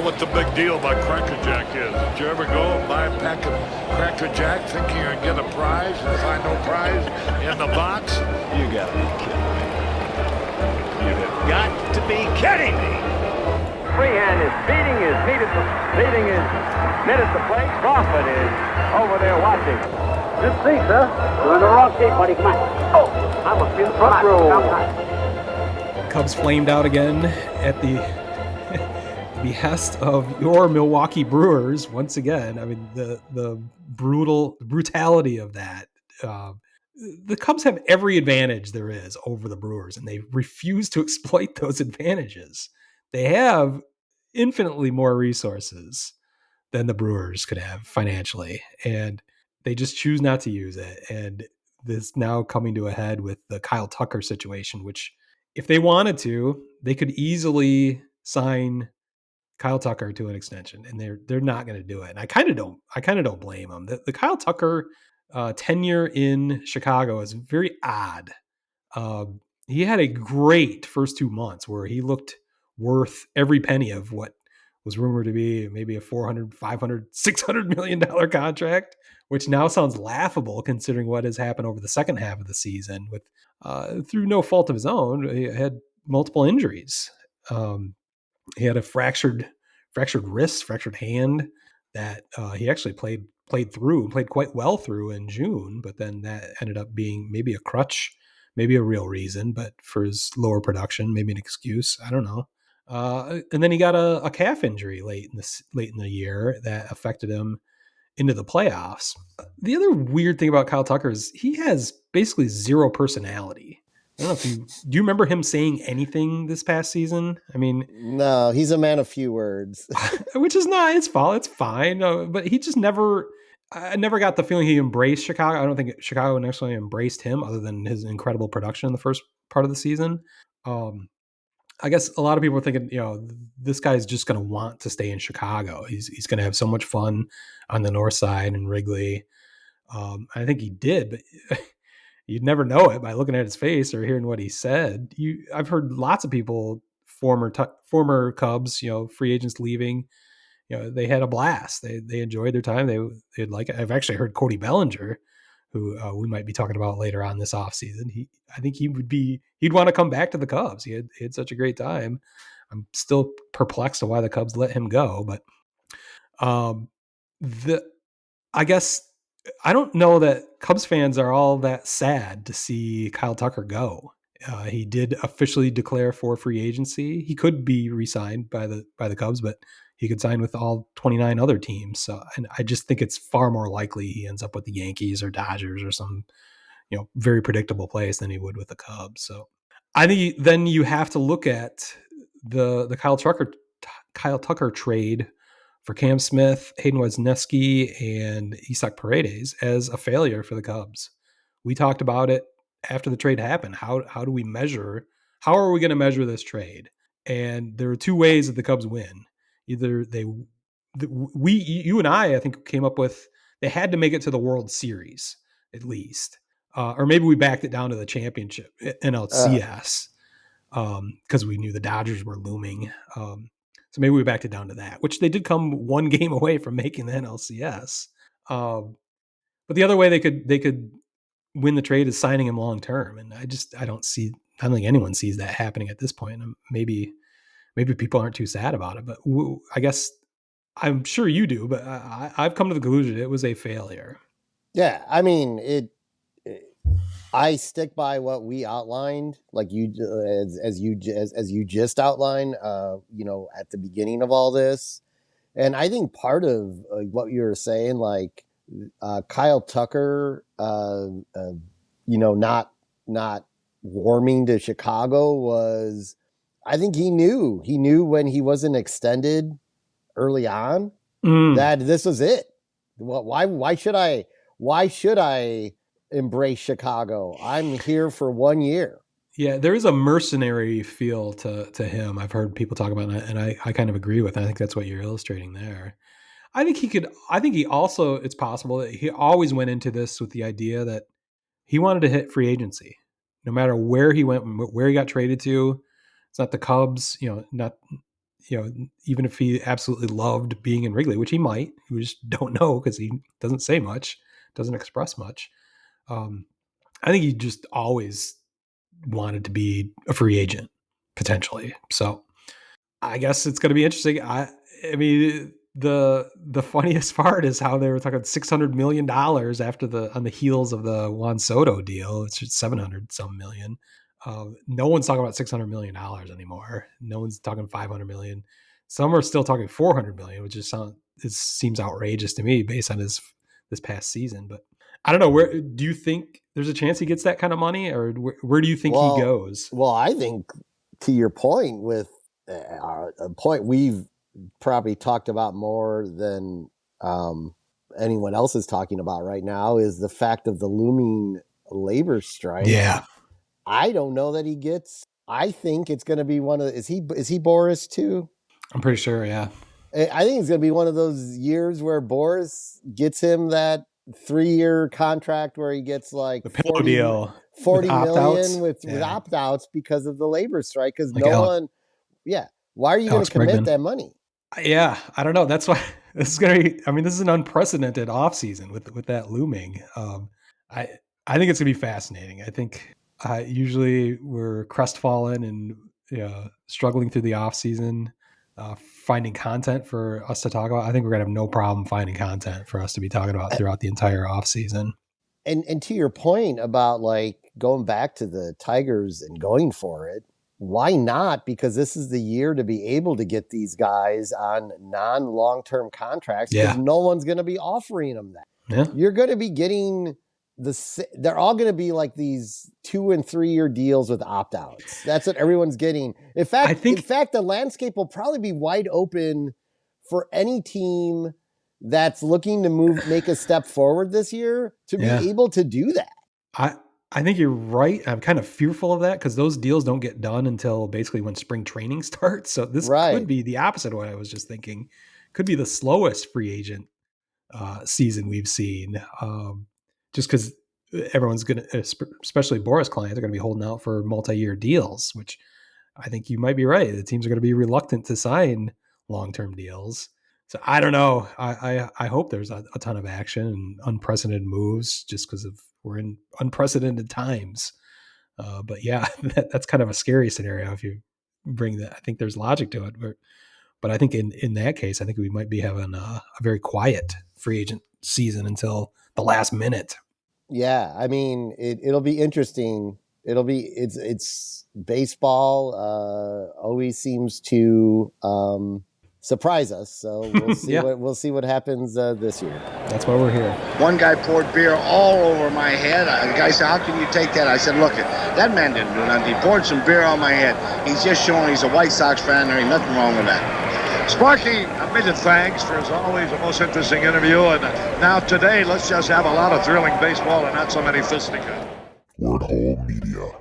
what the big deal about Cracker Jack is. Did you ever go and buy a pack of Cracker Jack thinking you're going to get a prize and find no prize in the box? You got to be kidding me. You have got to be kidding me. Freehand is beating his net at the plate. Crawford is over there watching. Good see, sir. You're in the wrong seat, buddy. Come on. Oh, I must be in the front row. Cubs flamed out again at the behest of your Milwaukee Brewers once again. I mean, the brutality of that. The Cubs have every advantage there is over the Brewers, and they refuse to exploit those advantages. They have infinitely more resources than the Brewers could have financially, and they just choose not to use it. And this now coming to a head with the Kyle Tucker situation, which if they wanted to, they could easily sign Kyle Tucker to an extension, and they're not going to do it. And I kind of don't blame them. The Kyle Tucker tenure in Chicago is very odd. He had a great first 2 months where he looked worth every penny of what was rumored to be maybe a $400, $500, $600 million contract, which now sounds laughable considering what has happened over the second half of the season with, through no fault of his own. He had multiple injuries. He had a fractured wrist, fractured hand that he actually played quite well through in June, but then that ended up being maybe a crutch, maybe a real reason, but for his lower production, maybe an excuse. I don't know. And then he got a calf injury late in the year that affected him into the playoffs. The other weird thing about Kyle Tucker is he has basically zero personality. I don't know if do you remember him saying anything this past season? I mean, no, he's a man of few words, which is not his fault. It's fine. But he just I never got the feeling he embraced Chicago. I don't think Chicago necessarily embraced him other than his incredible production in the first part of the season. I guess a lot of people are thinking, this guy's just going to want to stay in Chicago. He's going to have so much fun on the north side and Wrigley. I think he did, but you'd never know it by looking at his face or hearing what he said. I've heard lots of people, former Cubs, free agents leaving, they had a blast. They enjoyed their time. They'd like it. I've actually heard Cody Bellinger, who we might be talking about later on this offseason. I think he'd want to come back to the Cubs. He had such a great time. I'm still perplexed to why the Cubs let him go, but I guess I don't know that Cubs fans are all that sad to see Kyle Tucker go. He did officially declare for free agency. He could be re-signed by the Cubs, but he could sign with all 29 other teams. So, and I just think it's far more likely he ends up with the Yankees or Dodgers or some, very predictable place than he would with the Cubs. So I think then you have to look at the Kyle Tucker trade for Cam Smith, Hayden Wesneski, and Isaac Paredes as a failure for the Cubs. We talked about it after the trade happened. How are we going to measure this trade? And there are two ways that the Cubs win. Either you and I think came up with, they had to make it to the World Series at least. Or maybe we backed it down to the championship, NLCS, because we knew the Dodgers were looming. So maybe we backed it down to that, which they did come one game away from making the NLCS. But the other way they could win the trade is signing him long term, and I don't think anyone sees that happening at this point. Maybe people aren't too sad about it, but I guess I'm sure you do. But I've come to the conclusion it was a failure. Yeah, I mean I stick by what we outlined, like you as you just outlined, at the beginning of all this, and I think part of what you were saying, like Kyle Tucker, not warming to Chicago was, I think he knew when he wasn't extended early on that this was it. Why should I embrace Chicago? I'm here for 1 year. Yeah, there is a mercenary feel to him. I've heard people talk about it, and I kind of agree with it. I think that's what you're illustrating there. I think it's possible that he always went into this with the idea that he wanted to hit free agency. No matter where he went, where he got traded to. It's not the Cubs, even if he absolutely loved being in Wrigley, which he might, we just don't know because he doesn't say much, doesn't express much. I think he just always wanted to be a free agent potentially. So I guess it's going to be interesting. I mean, the funniest part is how they were talking $600 million on the heels of the Juan Soto deal. It's just 700 some million. No one's talking about $600 million anymore. No one's talking 500 million. Some are still talking 400 million, which seems outrageous to me based on this past season. But I don't know. Where do you think there's a chance he gets that kind of money, or where do you think he goes? Well, I think to your point, with a point we've probably talked about more than anyone else is talking about right now, is the fact of the looming labor strike. Yeah. I don't know that he gets. I think it's going to be one of. Is he Boris too? I'm pretty sure. Yeah. I think it's going to be one of those years where Boris gets him that 3-year contract where he gets like the pillow deal, 40 million with opt-outs because of the labor strike. Because like one. Yeah. Why are you going to commit that money? Yeah, I don't know. That's why this is going to be. I mean, this is an unprecedented offseason with that looming. I think it's going to be fascinating. I think. Usually we're crestfallen and struggling through the off season, finding content for us to talk about. I think we're gonna have no problem finding content for us to be talking about throughout the entire off season. And to your point about like going back to the Tigers and going for it, why not? Because this is the year to be able to get these guys on non-long-term contracts because no one's going to be offering them that. Yeah. You're going to be getting they're all going to be like these 2 and 3 year deals with opt-outs. That's what everyone's getting. In fact, the landscape will probably be wide open for any team that's looking to make a step forward this year to be able to do that. I think you're right. I'm kind of fearful of that because those deals don't get done until basically when spring training starts. So this could be the opposite of what I was just thinking. Could be the slowest free agent season we've seen. Just because everyone's going to, especially Boris clients, are going to be holding out for multi-year deals, which I think you might be right. The teams are going to be reluctant to sign long-term deals. So I don't know. I hope there's a ton of action and unprecedented moves just because we're in unprecedented times. But yeah, that's kind of a scary scenario if you bring that. I think there's logic to it, but I think in that case, I think we might be having a very quiet free agent season until the last minute. Yeah, I mean, it'll be interesting. It's baseball always seems to surprise us. So we'll see we'll see what happens this year. That's why we're here. One guy poured beer all over my head. The guy said, "How can you take that?" I said, "Look, that man didn't do nothing. He poured some beer on my head. He's just showing he's a White Sox fan. There ain't nothing wrong with that." Sparky, a million thanks for, as always, the most interesting interview. And now today, let's just have a lot of thrilling baseball and not so many fisticuffs. Word Hole Media.